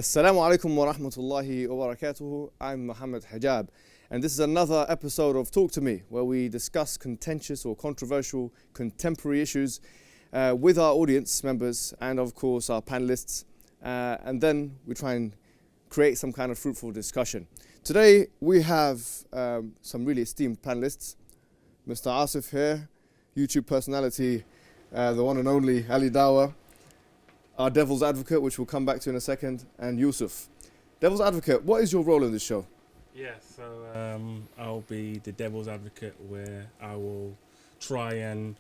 Assalamu alaikum wa rahmatullahi wa barakatuhu. I'm Muhammad Hijab, and this is another episode of Talk to Me, where we discuss contentious or controversial contemporary issues with our audience members and, of course, our panelists, and then we try and create some kind of fruitful discussion. Today we have some really esteemed panelists. Mr. Asif here, YouTube personality, the one and only Ali Dawah, our devil's advocate, which we'll come back to in a second, and Yusuf. Devil's advocate, what is your role in this show? Yeah, so I'll be the devil's advocate, where I will try and,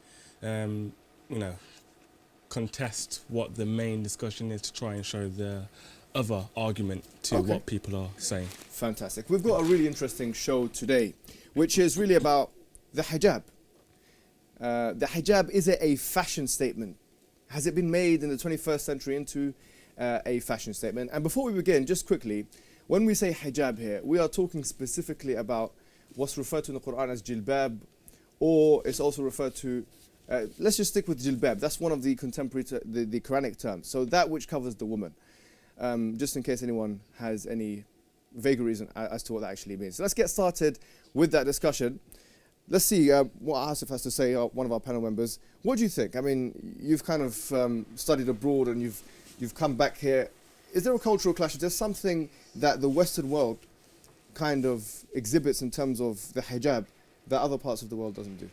contest what the main discussion is to try and show the other argument to what people are saying. Fantastic. We've got a really interesting show today, which is really about the hijab. The hijab, is it a fashion statement? Has it been made in the 21st century into a fashion statement? And before we begin, just quickly, when we say hijab here, we are talking specifically about what's referred to in the Quran as jilbab, or it's also referred to, let's just stick with jilbab. That's one of the contemporary, the Quranic terms. So that which covers the woman, just in case anyone has any vagaries as to what that actually means. So let's get started with that discussion. Let's see what Asif has to say, one of our panel members. What do you think? I mean, you've kind of studied abroad and you've come back here. Is there a cultural clash? Is there something that the Western world kind of exhibits in terms of the hijab that other parts of the world doesn't do?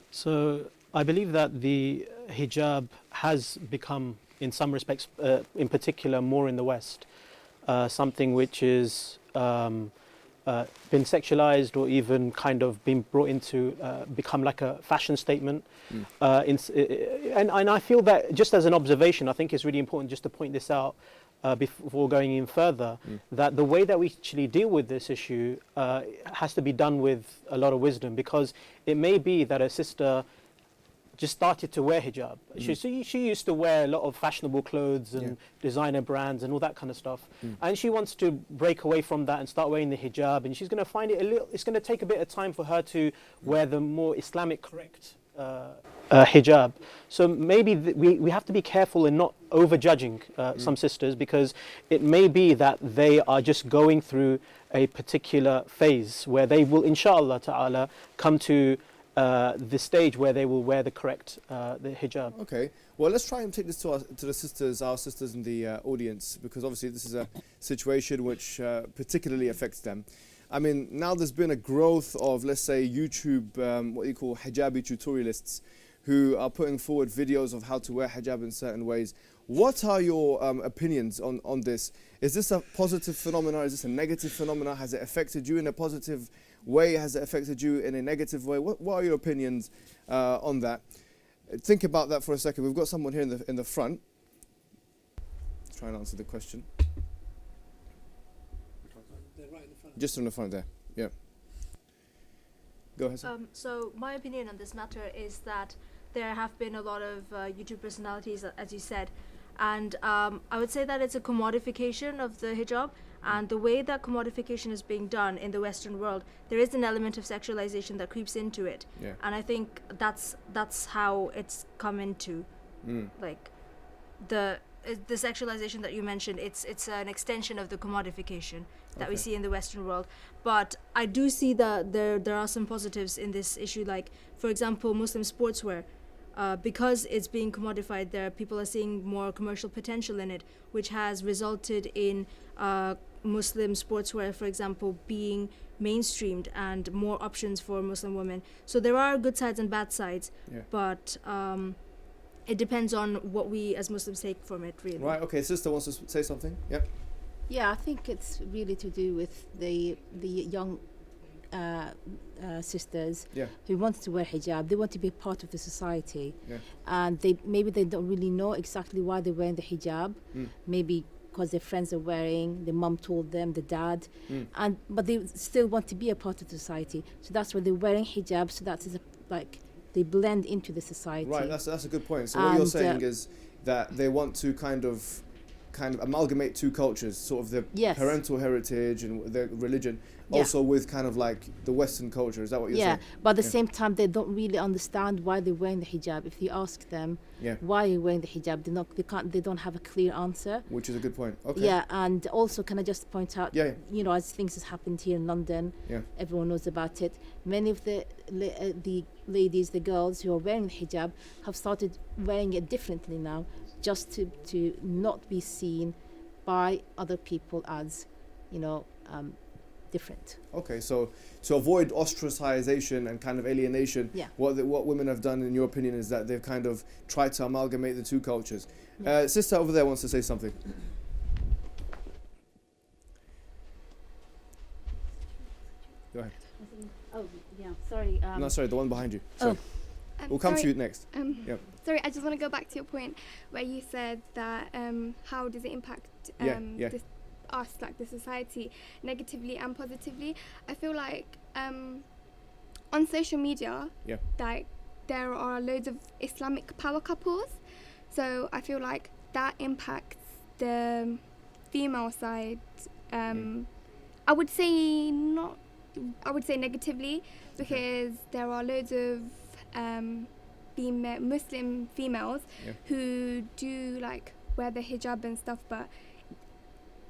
So I believe that the hijab has become, in some respects, in particular more in the West, something which is been sexualized or even kind of been brought into become like a fashion statement. And I feel that, just as an observation, I think it's really important just to point this out before going in further, that the way that we actually deal with this issue has to be done with a lot of wisdom, because it may be that a sister just started to wear hijab. She used to wear a lot of fashionable clothes and designer brands and all that kind of stuff. And she wants to break away from that and start wearing the hijab, and she's going to find it it's going to take a bit of time for her to wear the more Islamic correct hijab. So maybe we have to be careful in not overjudging some sisters, because it may be that they are just going through a particular phase where they will, inshallah ta'ala, come to the stage where they will wear the correct the hijab. Okay, well, let's try and take this to our sisters in the audience, because obviously this is a situation which particularly affects them. I mean, now there's been a growth of, let's say, YouTube, what you call hijabi tutorialists, who are putting forward videos of how to wear hijab in certain ways. What are your opinions on this? Is this a positive phenomenon? Is this a negative phenomenon? Has it affected you in a positive way? Has it affected you in a negative way? What are your opinions on that? Think about that for a second. We've got someone here in the front. Let's try and answer the question. They're right in the front. Just in the front there. Yeah. Go ahead. So my opinion on this matter is that there have been a lot of YouTube personalities, as you said, and I would say that it's a commodification of the hijab. And the way that commodification is being done in the Western world, there is an element of sexualization that creeps into it. Yeah. And I think that's how it's come into, like, the sexualization that you mentioned. It's an extension of the commodification that we see in the Western world. But I do see that there are some positives in this issue. Like, for example, Muslim sportswear. Because it's being commodified, people are seeing more commercial potential in it, which has resulted in Muslim sportswear, for example, being mainstreamed and more options for Muslim women. So there are good sides and bad sides, but it depends on what we as Muslims take from it, really. Right, okay, sister wants to say something? Yep. Yeah, I think it's really to do with the young sisters who want to wear hijab. They want to be part of the society, and maybe they don't really know exactly why they're wearing the hijab. Maybe because their friends are wearing, the mum told them, the dad, but they still want to be a part of the society. So that's why they're wearing hijab. So that's like they blend into the society. Right, that's a good point. So what you're saying is that they want to kind of kind of amalgamate two cultures, sort of the Yes. parental heritage and their religion, Yeah. also with kind of like the Western culture. Is that what you're Yeah, saying? but at the Yeah. same time, they don't really understand why they're wearing the hijab. If you ask them Yeah. why you're wearing the hijab, they don't have a clear answer. Which is a good point. Okay. Yeah, and also can I just point out, Yeah, yeah. you know, as things has happened here in London, Yeah. everyone knows about it. Many of the ladies, the girls who are wearing the hijab have started wearing it differently now, just to not be seen by other people as, you know, different. Okay, so to avoid ostracization and kind of alienation, Yeah. what women have done, in your opinion, is that they've kind of tried to amalgamate the two cultures. Sister over there wants to say something. Go ahead. Oh, yeah, sorry. No, sorry, the one behind you. Sorry. We'll come to you next. Yep. Sorry, I just want to go back to your point where you said that how does it impact Yeah. us, like the society, negatively and positively. I feel like on social media, Yeah. like there are loads of Islamic power couples, so I feel like that impacts the female side. I would say not. I would say negatively, because there are loads of Muslim females who do like wear the hijab and stuff, but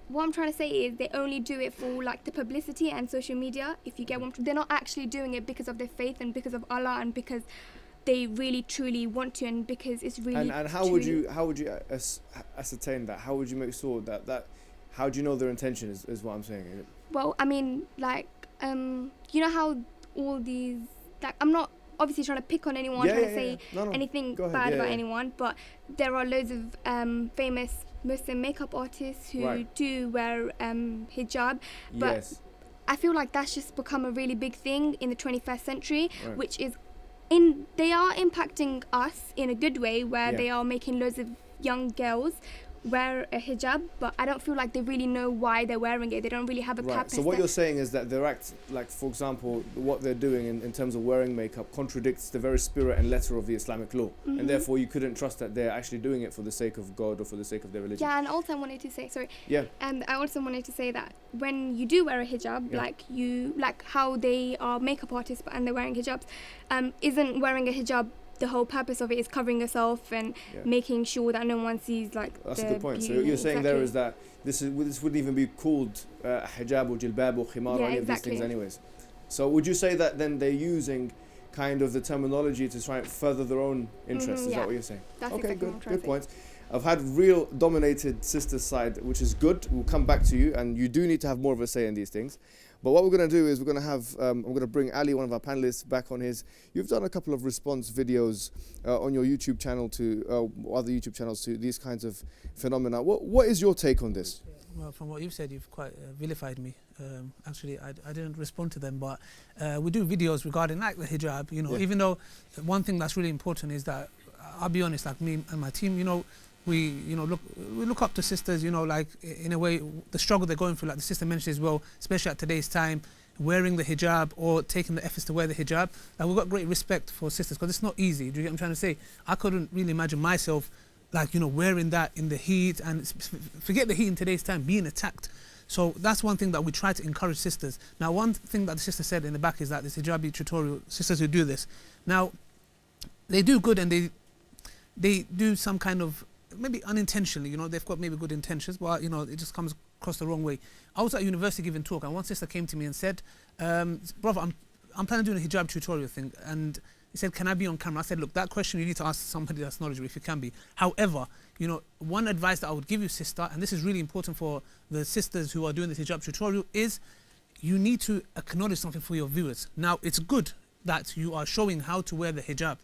what I'm trying to say is they only do it for like the publicity and social media. If you get one, they're not actually doing it because of their faith and because of Allah and because they really truly want to, and because it's really. And how would you ascertain that? How would you make sure that how do you know their intention is what I'm saying? Well, I mean, like you know how all these, like, I'm not obviously trying to pick on anyone, trying to say anything bad about anyone, but there are loads of famous Muslim makeup artists who do wear hijab, but I feel like that's just become a really big thing in the 21st century, which is they are impacting us in a good way, where they are making loads of young girls wear a hijab, but I don't feel like they really know why they're wearing it. They don't really have a purpose. So what you're saying is that their act, like for example, what they're doing in terms of wearing makeup contradicts the very spirit and letter of the Islamic law, and therefore you couldn't trust that they're actually doing it for the sake of God or for the sake of their religion. Yeah, and also I wanted to say, I also wanted to say that when you do wear a hijab, like how they are makeup artists and they're wearing hijabs, isn't wearing a hijab the whole purpose of it is covering yourself and making sure that no one sees like. That's a good point. So you're saying there is that this wouldn't even be called hijab or jilbab or khimar or any of these things anyways. So would you say that then they're using kind of the terminology to try and further their own interests? Is that what you're saying? That's okay, exactly good point. I've had real dominated sister side, which is good. We'll come back to you, and you do need to have more of a say in these things. But what we're going to do is we're going to have, I'm going to bring Ali, one of our panelists, back on his. You've done a couple of response videos on your YouTube channel to other YouTube channels to these kinds of phenomena. What is your take on this? Well, from what you've said, you've quite vilified me. Actually, I didn't respond to them, but we do videos regarding like the hijab, you know, even though one thing that's really important is that, I'll be honest, like me and my team, you know, we look up to sisters, you know, like in a way the struggle they're going through, like the sister mentioned as well, especially at today's time, wearing the hijab or taking the efforts to wear the hijab. Like, we've got great respect for sisters because it's not easy. Do you get what I'm trying to say? I couldn't really imagine myself, like, you know, wearing that in the heat, and forget the heat in today's time, being attacked. So that's one thing that we try to encourage sisters. Now, one thing that the sister said in the back is that this hijabi tutorial, sisters who do this, now they do good, and they do some kind of, maybe unintentionally, you know, they've got maybe good intentions, but, you know, it just comes across the wrong way. I was at university giving talk, and one sister came to me and said, brother, I'm planning on doing a hijab tutorial thing, and he said, can I be on camera? I said, look, that question you need to ask somebody that's knowledgeable if you can be. However, you know, one advice that I would give you, sister, and this is really important for the sisters who are doing this hijab tutorial, is you need to acknowledge something for your viewers. Now, it's good that you are showing how to wear the hijab.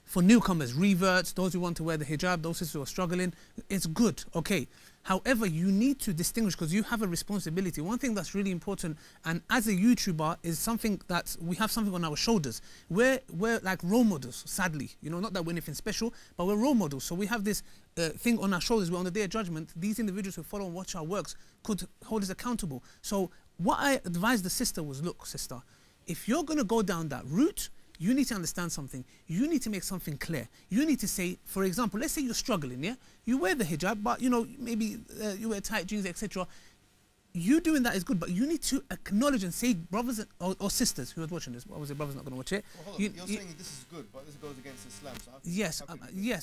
For newcomers, reverts, those who want to wear the hijab, those who are struggling, it's good, okay. However, you need to distinguish, because you have a responsibility. One thing that's really important, and as a YouTuber, is something that we have something on our shoulders. We're like role models, sadly. You know, not that we're anything special, but we're role models. So we have this thing on our shoulders where on the day of judgment, these individuals who follow and watch our works could hold us accountable. So what I advised the sister was, look, sister, if you're going to go down that route, you need to understand something. You need to make something clear. You need to say, for example, let's say you're struggling, yeah? You wear the hijab, but, you know, maybe you wear tight jeans, etc. You doing that is good, but you need to acknowledge and say, brothers or sisters who are watching this. What was it? Brothers not going to watch it. Well, hold on. You're saying this is good, but this goes against Islam. So yes.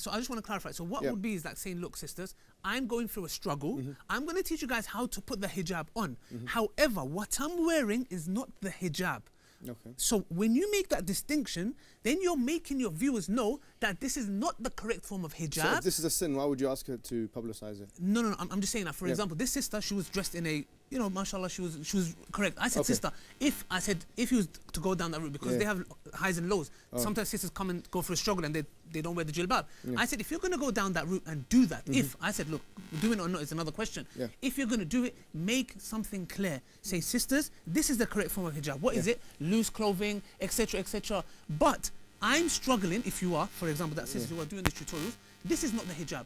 So I just want to clarify. So what would be is like saying, look, sisters, I'm going through a struggle. I'm going to teach you guys how to put the hijab on. However, what I'm wearing is not the hijab. Okay. So when you make that distinction, then you're making your viewers know that this is not the correct form of hijab. So if this is a sin, why would you ask her to publicize it? No. I'm just saying that. For example, this sister, she was dressed in a, you know, mashallah, she was correct. I said, sister, if you was to go down that route, because they have highs and lows. Sometimes sisters come and go for a struggle and they don't wear the jilbab. I said, if you're going to go down that route and do that, I said, look, doing it or not is another question. If you're going to do it, make something clear. Say, sisters, this is the correct form of hijab. What is it? Loose clothing, etc., etc. But I'm struggling, if you are, for example, that sisters who are doing these tutorials, this is not the hijab.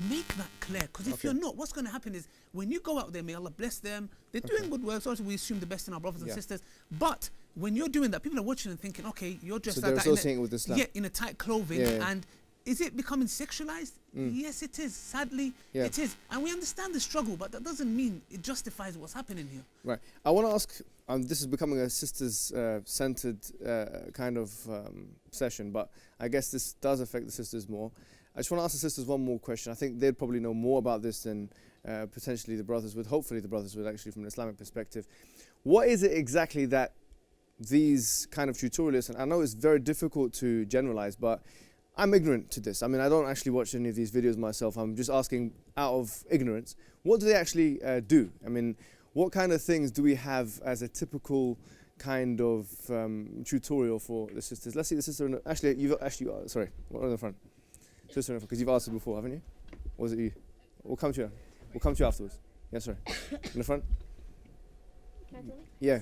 Make that clear, because if you're not, what's going to happen is when you go out there, may Allah bless them, they're doing good work. So we assume the best in our brothers and sisters. But when you're doing that, people are watching and thinking, okay, you're dressed so like that. Associating with Islam. Yeah, in a tight clothing. And is it becoming sexualized? Yes, it is. Sadly, it is. And we understand the struggle, but that doesn't mean it justifies what's happening here. Right. I want to ask, this is becoming a sisters-centered kind of session, but I guess this does affect the sisters more. I just want to ask the sisters one more question. I think they'd probably know more about this than potentially the brothers would. Hopefully the brothers would, actually, from an Islamic perspective. What is it exactly that these kind of tutorialists, and I know it's very difficult to generalize, but I'm ignorant to this. I mean, I don't actually watch any of these videos myself. I'm just asking out of ignorance. What do they actually do? I mean, what kind of things do we have as a typical kind of tutorial for the sisters? Let's see the sister. Sorry, one in the front. Sister, because you've asked it before, haven't you? Or was it you? We'll come to you. We'll come to you afterwards. Yeah, sorry. In the front. Yeah.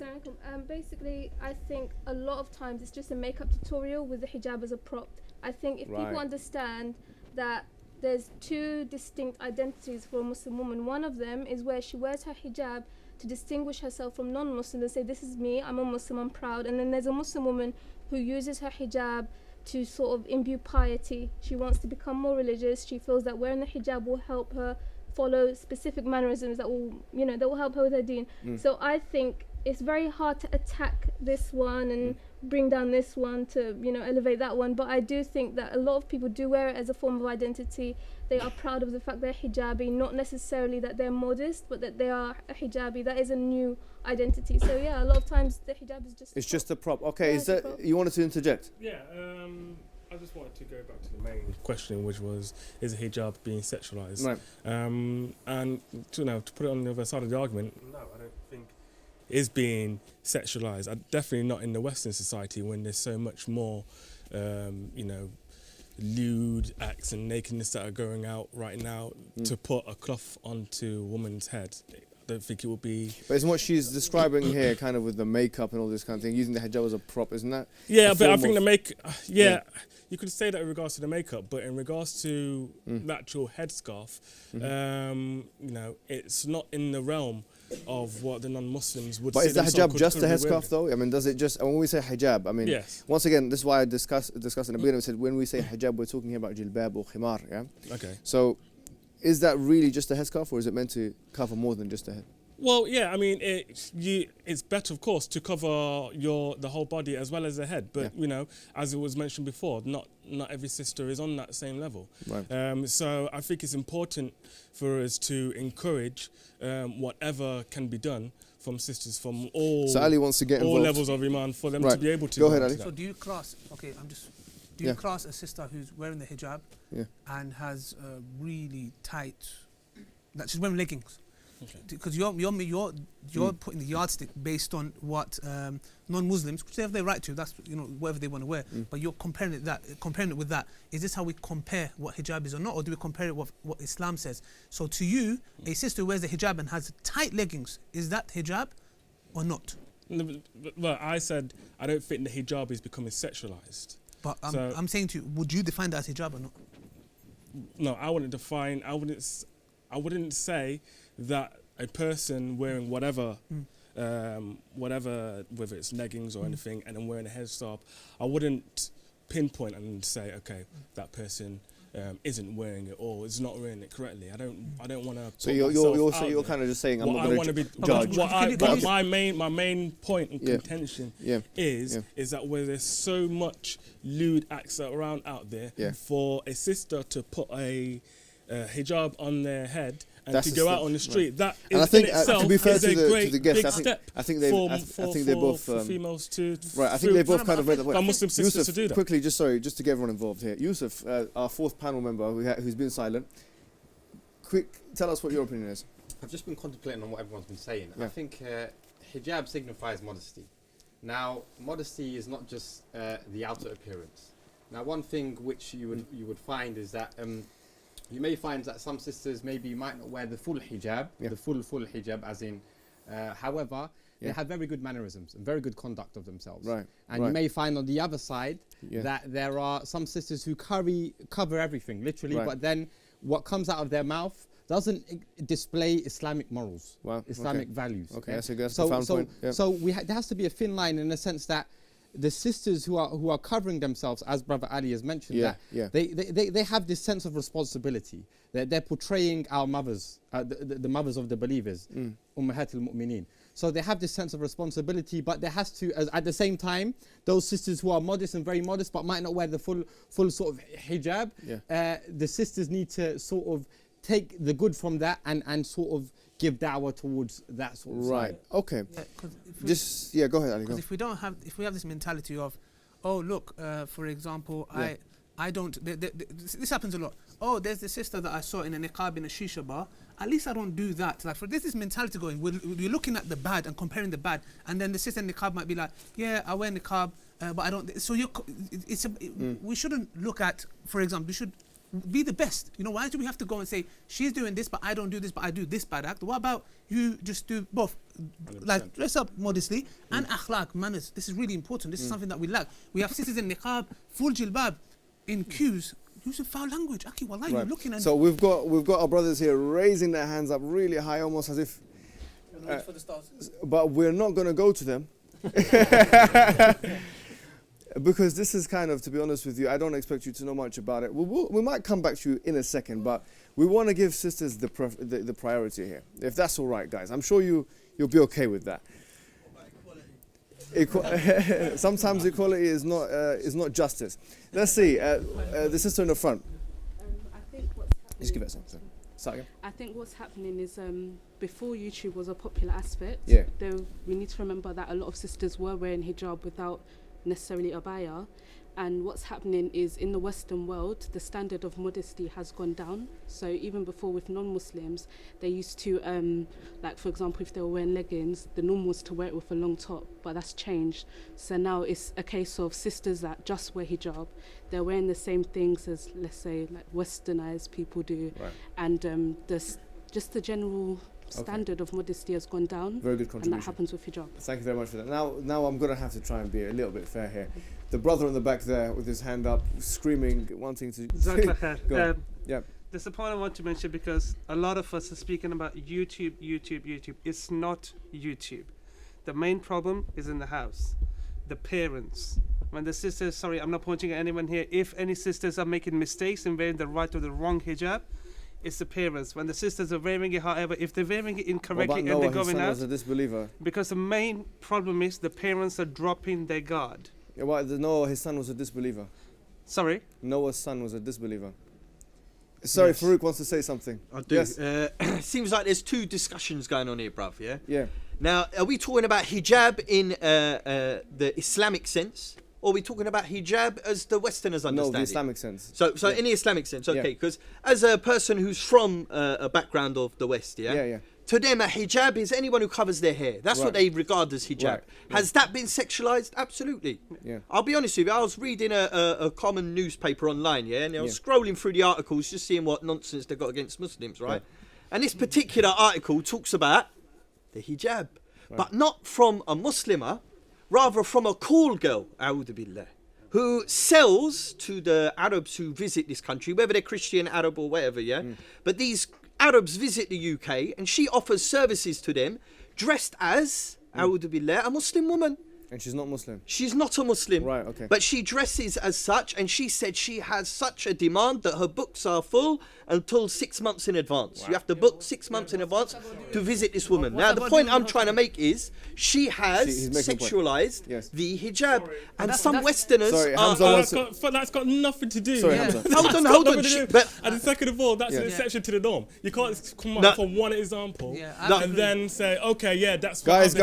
Basically, I think a lot of times it's just a makeup tutorial with the hijab as a prop. I think if people understand that there's two distinct identities for a Muslim woman, one of them is where she wears her hijab to distinguish herself from non-Muslims and say, this is me, I'm a Muslim, I'm proud. And then there's a Muslim woman who uses her hijab to sort of imbue piety. She wants to become more religious. She feels that wearing the hijab will help her follow specific mannerisms that will help her with her deen. So I think it's very hard to attack this one and bring down this one to, elevate that one. But I do think that a lot of people do wear it as a form of identity. They are proud of the fact they're hijabi, not necessarily that they're modest, but that they are a hijabi. That is a new identity. So yeah, a lot of times the hijab is just... It's just a prop. Okay, you wanted to interject? Yeah, I just wanted to go back to the main question, which was, is hijab being sexualized? Right. And to put it on the other side of the argument, no, I don't think it is being sexualized. Definitely not in the Western society when there's so much more, lewd acts and nakedness that are going out right now. To put a cloth onto a woman's head, I don't think it would be... But isn't what she's describing here, kind of with the makeup and all this kind of thing, using the hijab as a prop, isn't that? Yeah, but I think you could say that in regards to the makeup, but in regards to the actual headscarf, it's not in the realm of what the non-Muslims would say. But is the hijab just a headscarf though? I mean, does it just, when we say hijab, I mean, yes. Once again, this is why I discussed in the beginning, we said when we say hijab, we're talking here about jilbab or khimar, yeah? Okay. So, is that really just a headscarf, or is it meant to cover more than just the head? Well, yeah, I mean, it's better, of course, to cover the whole body as well as the head. But, as it was mentioned before, not every sister is on that same level. Right. So I think it's important for us to encourage whatever can be done from sisters from all, so Ali wants to get all involved. levels of Iman for them to be able to... Go ahead, Ali. So do you class... Okay, Do you class a sister who's wearing the hijab and has really tight... That she's wearing leggings? Because you're putting the yardstick based on what non-Muslims, which they have their right to, that's whatever they want to wear. But you're comparing it with that. Is this how we compare what hijab is or not, or do we compare it with what Islam says? So to you, a sister who wears the hijab and has tight leggings, is that hijab or not? Well, I said I don't think the hijab is becoming sexualized. But I'm saying to you, would you define that as hijab or not? No, I wouldn't say that a person wearing whatever whatever, whether it's leggings or anything, and then wearing a headscarf, I wouldn't pinpoint and say, okay, that person isn't wearing it or is not wearing it correctly. I don't want to. So you're kind of just saying I'm not going to judge. But my main point and contention is that where there's so much lewd acts around out there, for a sister to put a hijab on their head and to go out on the street, that is in itself is a great big step for females to. Right, I think they both kind of made the point. For Muslim sisters Yusuf, to do that. Quickly, just to get everyone involved here. Yusuf, our fourth panel member who's been silent. Quick, tell us what your opinion is. I've just been contemplating on what everyone's been saying. I think hijab signifies modesty. Now, modesty is not just the outer appearance. Now, one thing which you would find is that you may find that some sisters maybe might not wear the full hijab, the full hijab, as in, however, they have very good mannerisms and very good conduct of themselves. Right. And you may find on the other side that there are some sisters who cover everything, literally, but then what comes out of their mouth doesn't display Islamic morals, Islamic values. Okay, that's a good point. So there has to be a thin line in the sense that the sisters who are covering themselves, as Brother Ali has mentioned, they have this sense of responsibility. They're portraying our mothers, the mothers of the believers, Ummahat al-Mu'mineen. So they have this sense of responsibility, but there has to, at the same time, those sisters who are modest and very modest, but might not wear the full sort of hijab, the sisters need to sort of take the good from that and sort of give dawah towards that sort of side. Okay. Go ahead, Ali. Because if we have this mentality of, oh look, for example, I don't. This happens a lot. Oh, there's the sister that I saw in a niqab in a shisha bar. At least I don't do that. Like, for this mentality going, we're looking at the bad and comparing the bad, and then the sister in niqab might be like, yeah, I wear niqab, but I don't. So we shouldn't look at, for example, we should be the best. You know, why do we have to go and say she's doing this but I don't do this but I do this bad act? What about you just do both? 100%. Like dress up modestly and akhlaq, manners. This is really important. This is something that we lack. We have sisters in niqab, full jilbab, in queues using foul language. Aki, wallahi, you're looking and... So we've got our brothers here raising their hands up really high, almost as if for the stars. But we're not going to go to them. Because this is kind of, to be honest with you, I don't expect you to know much about it. We might come back to you in a second, but we want to give sisters the priority here. If that's all right, guys. I'm sure you'll be okay with that. Sometimes equality is not justice. Let's see. The sister in the front. I think what's happening... Just give it something. Start again. I think what's happening is before YouTube was a popular aspect, we need to remember that a lot of sisters were wearing hijab without necessarily abaya, and what's happening is in the Western world the standard of modesty has gone down. So even before with non-Muslims, they used to like, for example, if they were wearing leggings, the norm was to wear it with a long top, but that's changed. So now it's a case of sisters that just wear hijab, they're wearing the same things as, let's say, like westernized people do, and just the general standard of modesty has gone down. Very good contribution. And that happens with hijab. Thank you very much for that. Now I'm going to have to try and be a little bit fair here. The brother in the back there with his hand up, screaming, wanting to... Go on. There's a point I want to mention, because a lot of us are speaking about YouTube. It's not YouTube. The main problem is in the house. The parents. When the sisters, sorry, I'm not pointing at anyone here. If any sisters are making mistakes in wearing the right or the wrong hijab, it's the parents. When the sisters are wearing it, however, if they're wearing it incorrectly and they're going out, was a disbeliever. Because the main problem is the parents are dropping their guard. Yeah, why? Noah, his son was a disbeliever. Sorry? Noah's son was a disbeliever. Sorry, yes. Farouk wants to say something. I do. Yes. Seems like there's two discussions going on here, bruv, yeah? Yeah. Now, are we talking about hijab in the Islamic sense? Or are we talking about hijab as the Westerners understand it? No, the Islamic sense. So in the Islamic sense, okay, because as a person who's from a background of the West, to them a hijab is anyone who covers their hair. That's what they regard as hijab. Has that been sexualized? Absolutely. Yeah. I'll be honest with you, I was reading a common newspaper online, and I was scrolling through the articles just seeing what nonsense they got against Muslims, right? And this particular article talks about the hijab, but not from a Muslimah, rather from a call girl, a'udhu billah, who sells to the Arabs who visit this country, whether they're Christian, Arab or whatever, but these Arabs visit the UK and she offers services to them dressed as a Muslim woman. And she's not Muslim? She's not a Muslim. Right, okay. But she dresses as such, and she said she has such a demand that her books are full until 6 months in advance. Wow. You have to book 6 months in advance to visit this woman. Now, the point I'm trying to make is she has sexualized the hijab. And some Westerners... Sorry, that's got nothing to do. Sorry, Hamza. Hold on. And second of all, that's an exception to the norm. You can't come up from one example and then say, okay, yeah, that's guys,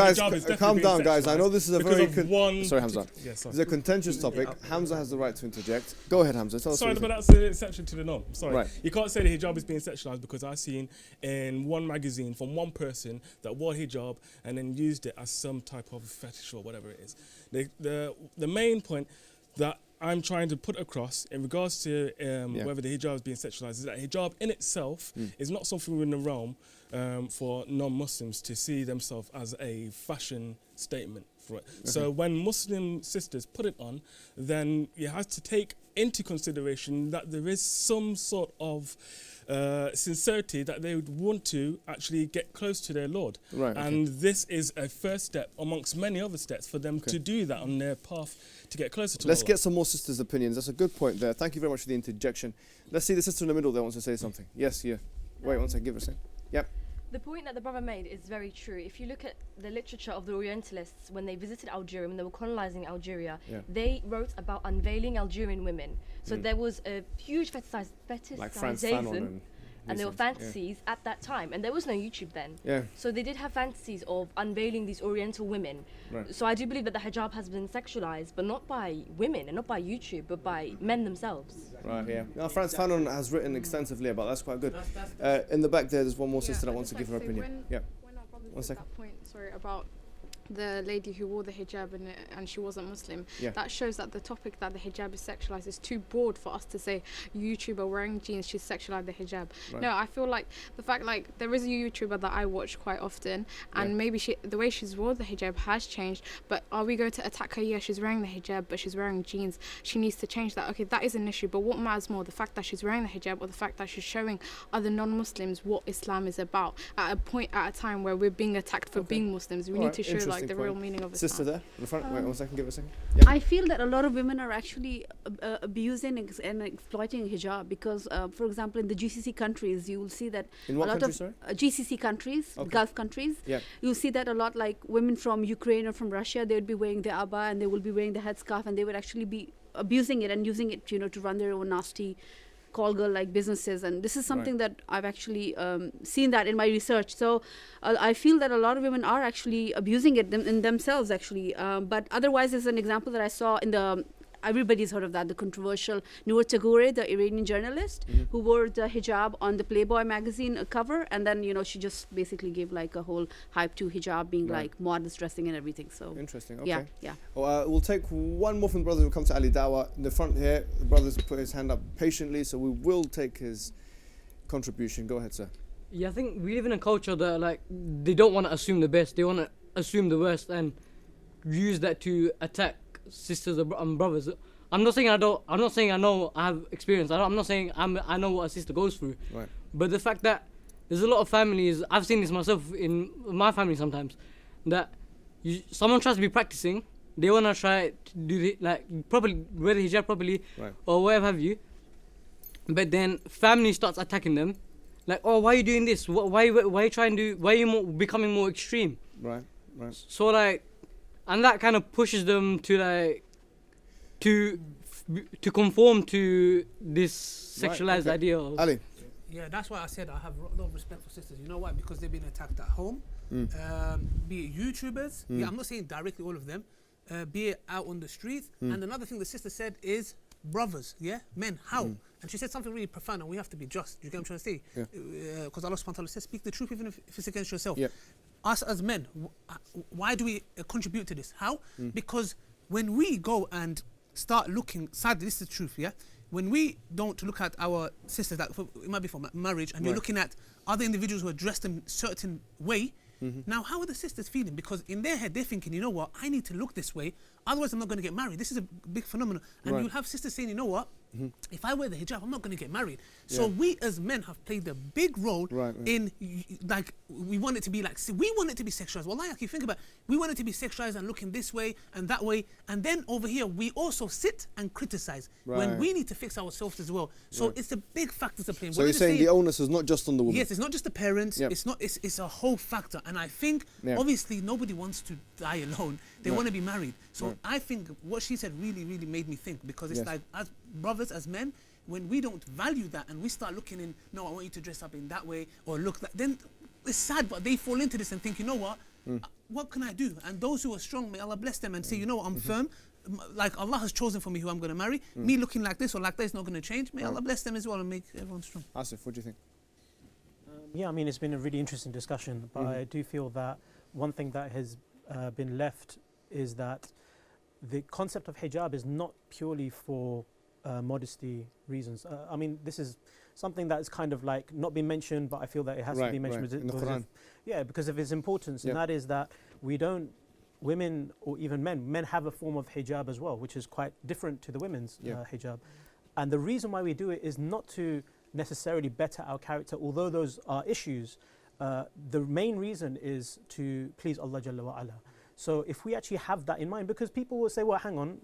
calm down, guys. I know this is a very... Sorry, Hamza. Yes, It's a contentious topic. Hamza has the right to interject. Go ahead, Hamza. Tell us. Sorry, but that's an exception to the norm. Sorry. Right. You can't say the hijab is being sexualized because I've seen in one magazine from one person that wore hijab and then used it as some type of fetish or whatever it is. The main point that I'm trying to put across in regards to whether the hijab is being sexualized is that hijab in itself is not something in the realm for non-Muslims to see themselves as a fashion statement for it. Okay. So when Muslim sisters put it on, then you have to take into consideration that there is some sort of sincerity that they would want to actually get close to their Lord. Right, and this is a first step amongst many other steps for them to do that on their path to get closer to Allah. Let's get some more sisters' opinions. That's a good point there. Thank you very much for the interjection. Let's see the sister in the middle that wants to say something. Yes, yeah. Wait one second, give her a second. Yep. The point that the brother made is very true. If you look at the literature of the Orientalists, when they visited Algeria, when they were colonizing Algeria, they wrote about unveiling Algerian women. So there was a huge fetishization and there were fantasies at that time. And there was no YouTube then. Yeah. So they did have fantasies of unveiling these Oriental women. Right. So I do believe that the hijab has been sexualized, but not by women and not by YouTube, but by men themselves. Right, yeah. Now, Frantz Fanon has written extensively about that. That's quite good. In the back there's one more sister that wants to give her opinion. When our brothers made that point, about the lady who wore the hijab and she wasn't Muslim, that shows that the topic that the hijab is sexualized is too broad for us to say YouTuber wearing jeans, she's sexualized the hijab. Right. No, I feel like the fact there is a YouTuber that I watch quite often and maybe the way she's worn the hijab has changed, but are we going to attack her? Yeah, she's wearing the hijab but she's wearing jeans, she needs to change that. Okay, that is an issue, but what matters more, the fact that she's wearing the hijab or the fact that she's showing other non-Muslims what Islam is about at a time where we're being attacked for being Muslims? We need to show the real meaning of Islam. Sister there in the front. Wait 1 second, give it a second. I feel that a lot of women are actually abusing and exploiting hijab because, for example, in the GCC countries, you will see that in what countries, sorry? GCC countries, Gulf countries, you'll see that a lot, like women from Ukraine or from Russia, they would be wearing the abba and they will be wearing the headscarf and they would actually be abusing it and using it, to run their own nasty call girl like businesses, and this is something that I've actually seen that in my research. So I feel that a lot of women are actually abusing it in themselves actually, but otherwise there's an example that I saw in the everybody's heard of that, the controversial Noor Tagore, the Iranian journalist who wore the hijab on the Playboy magazine cover, and then she just basically gave like a whole hype to hijab being like modest dressing and everything. So interesting. Okay. Yeah. Well, we'll take one more from the brothers. We'll come to Ali Dawah in the front here. The brothers put his hand up patiently, so we will take his contribution. Go ahead, sir. Yeah, I think we live in a culture that they don't want to assume the best, they want to assume the worst and use that to attack sisters and brothers. I'm not saying I don't. I'm not saying I know I have experience. I'm not saying I know what a sister goes through. Right. But the fact that there's a lot of families, I've seen this myself in my family sometimes, that someone tries to be practicing, they wanna try to do properly, wear the hijab properly, or whatever have you. But then family starts attacking them, like, oh, why are you doing this? Why are you trying to? Why are you becoming more extreme? Right. So and that kind of pushes them to to conform to this sexualized idea of Ali. Yeah, that's why I said I have a lot of respect for sisters. You know why? Because they've been attacked at home, be it YouTubers. Yeah, I'm not saying directly all of them. Be it out on the street. And another thing the sister said is brothers, men, how? And she said something really profound, and we have to be just. You get what I'm trying to say? Because Allah subhanahu wa ta'ala says, speak the truth even if it's against yourself. Us as men, why do we contribute to this? How? Because when we go and start looking, sadly, this is the truth, when we don't look at our sisters, it might be for marriage, and you're looking at other individuals who are dressed in a certain way, now how are the sisters feeling? Because in their head, they're thinking, you know what, I need to look this way, otherwise I'm not going to get married. This is a big phenomenon. And you'll have sisters saying, you know what, if I wear the hijab, I'm not going to get married. So we as men have played a big role in, like, we want it to be like, we want it to be sexualized. Wallahi, if you think about it, we want it to be sexualized and looking this way and that way. And then over here, we also sit and criticize when we need to fix ourselves as well. So it's a big factor to play. So you're saying the onus is not just on the woman? Yes, it's not just the parents. It's a whole factor. And I think, obviously, nobody wants to die alone. They want to be married. So I think what she said really, really made me think, because it's like, as brothers, as men, when we don't value that and we start looking in, no, I want you to dress up in that way or look that, then it's sad, but they fall into this and think, you know what can I do? And those who are strong, may Allah bless them and say, you know what, I'm firm. Like Allah has chosen for me who I'm going to marry. Me looking like this or like that is not going to change. May Allah bless them as well and make everyone strong. Asif, what do you think? Yeah, I mean, it's been a really interesting discussion, but I do feel that one thing that has been left is that the concept of hijab is not purely for modesty reasons. I mean, this is something that is kind of like not been mentioned, but I feel that it has to be mentioned in the Quran. Because of its importance, and that is that women or even men have a form of hijab as well, which is quite different to the women's hijab. And the reason why we do it is not to necessarily better our character, although those are issues. The main reason is to please Allah Jalla wa Ala. So if we actually have that in mind, because people will say, well, hang on,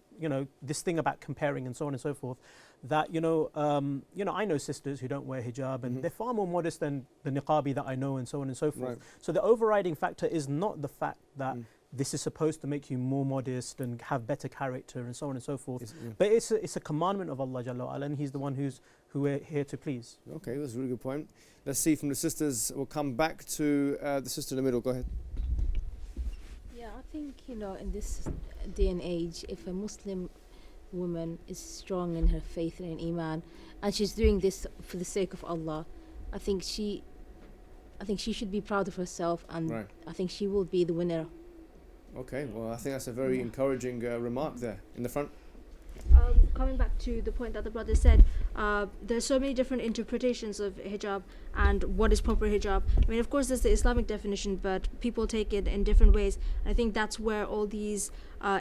this thing about comparing and so on and so forth, that, I know sisters who don't wear hijab and they're far more modest than the niqabi that I know and so on and so forth. So the overriding factor is not the fact that this is supposed to make you more modest and have better character and so on and so forth. But it's a commandment of Allah Jalla wa Ala, and He's the one who we're here to please. Okay, that's a really good point. Let's see from the sisters. We'll come back to the sister in the middle. Go ahead. Yeah, I think, in this day and age, if a Muslim woman is strong in her faith and in Iman, and she's doing this for the sake of Allah, I think she should be proud of herself, and I think she will be the winner. Okay, well, I think that's a very encouraging remark there. In the front. Coming back to the point that the brother said, there's so many different interpretations of hijab and what is proper hijab. I mean, of course, there's the Islamic definition, but people take it in different ways. I think that's where all these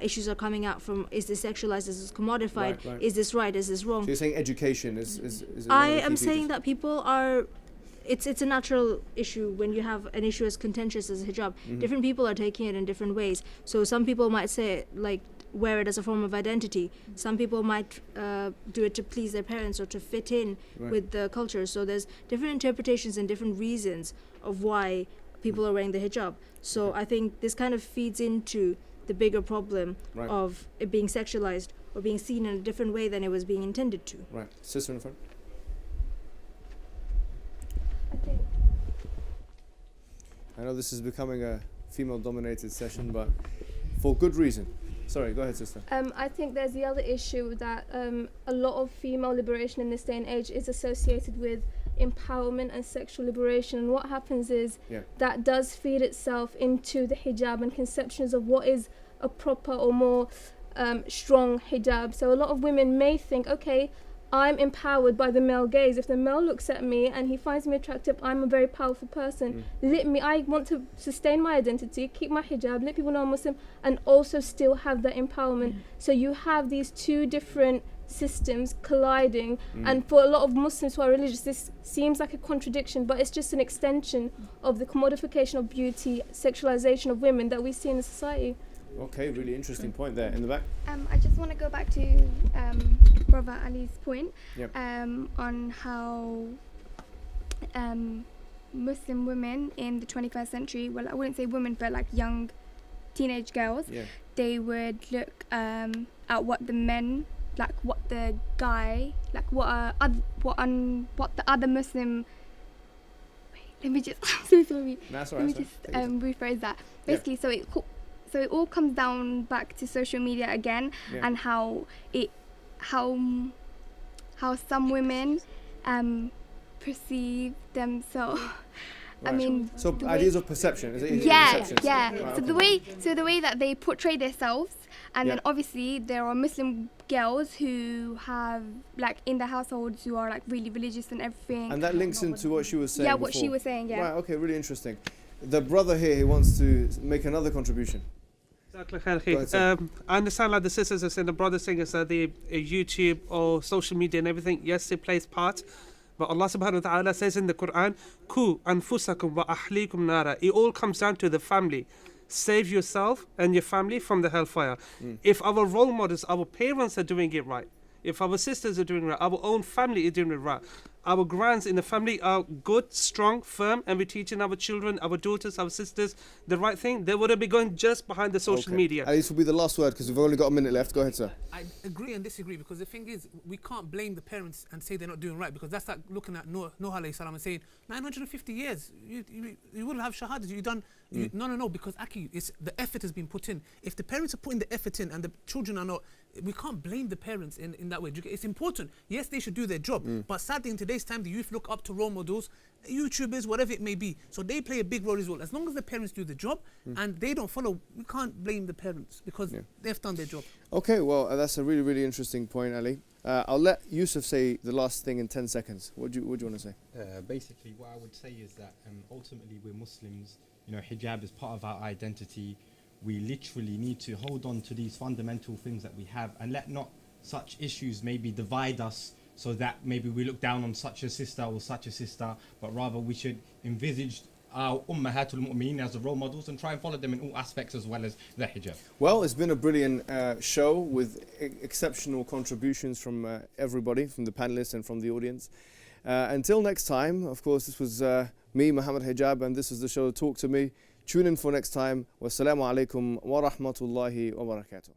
issues are coming out from. Is this sexualized? Is this commodified? Is this right? Is this wrong? So you're saying education is I am saying that people are... It's a natural issue when you have an issue as contentious as hijab. Different people are taking it in different ways. So some people might say, like, wear it as a form of identity. Some people might do it to please their parents or to fit in with the culture. So there's different interpretations and different reasons of why people are wearing the hijab. So I think this kind of feeds into the bigger problem of it being sexualized or being seen in a different way than it was being intended to. Right. Sister in front. I know this is becoming a female-dominated session, but for good reason. Sorry, go ahead, sister. I think there's the other issue that a lot of female liberation in this day and age is associated with empowerment and sexual liberation. And what happens is that does feed itself into the hijab and conceptions of what is a proper or more strong hijab. So a lot of women may think, okay, I'm empowered by the male gaze. If the male looks at me and he finds me attractive, I'm a very powerful person. I want to sustain my identity, keep my hijab, let people know I'm Muslim, and also still have that empowerment. So you have these two different systems colliding, and for a lot of Muslims who are religious, this seems like a contradiction, but it's just an extension of the commodification of beauty, sexualization of women that we see in the society. Okay, really interesting point there. In the back. I just want to go back to Brother Ali's point on how Muslim women in the 21st century, well, I wouldn't say women, but like young teenage girls, they would look at what the men, like what the guy, like what the other Muslim. Let me just. I'm so sorry. That's all right. Let me just rephrase that. Basically, so it all comes down back to social media again, and how some women perceive themselves. I mean, so ideas of perception. Is it perceptions? Right, So the way that they portray themselves, and then obviously there are Muslim girls who have like in the households who are like really religious and everything. And that links into what she was saying. Yeah, what she was saying. Yeah. Right. Okay. Really interesting. The brother here, he wants to make another contribution. I understand, like the sisters are saying, the brothers saying is that the YouTube or social media and everything, yes, it plays part. But Allah subhanahu wa ta'ala says in the Quran, Ku anfusakum wa ahlikum nara. It all comes down to the family. Save yourself and your family from the hellfire. If our role models, our parents are doing it right, if our sisters are doing it right, our own family is doing it right, our grands in the family are good, strong, firm, and we're teaching our children, our daughters, our sisters the right thing, they wouldn't be going just behind the social media. This will be the last word because we've only got a minute left. Go ahead, sir. I agree and disagree, because the thing is, we can't blame the parents and say they're not doing right, because that's like looking at Noah alayhi salam and saying 950 years you will have shahadas, you done. No, because Aki, it's the effort has been put in. If the parents are putting the effort in and the children are not, we can't blame the parents in that way. It's important. Yes, they should do their job, but sadly in today's time the youth look up to role models, YouTubers, whatever it may be, so they play a big role as well. As long as the parents do the job and they don't follow, we can't blame the parents because they've done their job. Okay, well that's a really, really interesting point, Ali. I'll let Yusuf say the last thing in 10 seconds. What do you want to say? Basically, what I would say is that ultimately we're Muslims. You know, hijab is part of our identity. We literally need to hold on to these fundamental things that we have and let not such issues maybe divide us so that maybe we look down on such a sister or such a sister, but rather we should envisage our Ummahatul Mu'mineen as the role models and try and follow them in all aspects as well as the hijab. Well, it's been a brilliant show with exceptional contributions from everybody, from the panelists and from the audience. Until next time, of course, this was me, Muhammad Hijab, and this is the show Talk to Me. Tune in for next time. Wassalamu alaikum wa rahmatullahi wa barakatuh.